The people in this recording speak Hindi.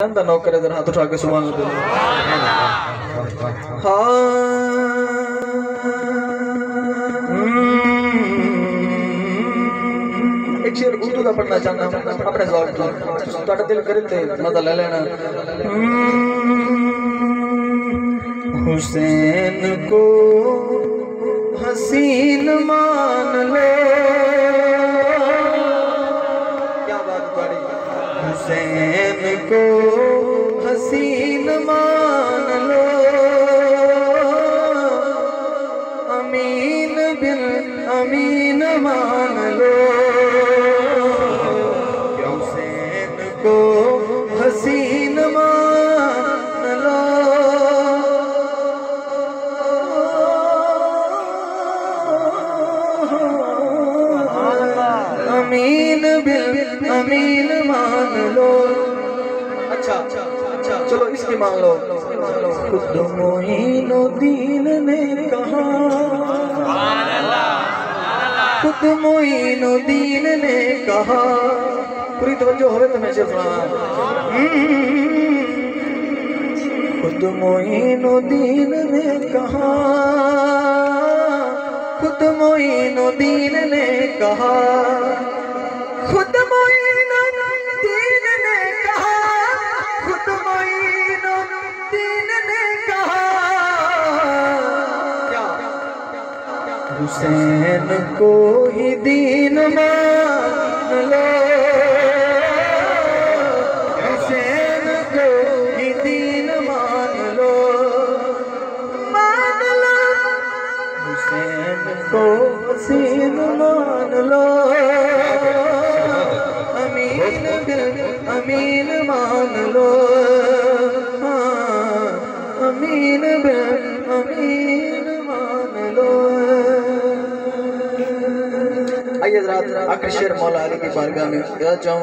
नौकर इधर हाथ उठा के सुभान एक शेर उर्दू का पढ़ना चाहना अपने जवाब तो दिल करे थे मजा ले लेना। हुसैन को हसीन मान लो, क्या बात बड़ी। हुसैन को हसीन मान लो, अमीन बिन अमीन मान लो। हुसैन को हसीन मान लो, अमीन बिन अमीन मान लो। अच्छा चलो इसकी मान लो। खुद मोइनुद्दीन ने कहा, खुद मोइनुद्दीन ने कहा, पूरी तवज्जो होवे तो मैं सुना। खुद मोइनुद्दीन ने कहा, खुद मोइनुद्दीन ने कहा, खुद मोइनुद्दीन ने कहा, खुद मोइनुद्दीन ने कहा, क्या हुसैन को ही दीन मान लो, हुसैन को ही दीन मान लो, मान लो। हुसैन को हसीन मान लो, अमीन बिन अमीन मान लो, हाँ अमीन बिन अमीन मान लो। आइए जरा आखिरी शेर मौला अली की बारगाह में चाहूँ।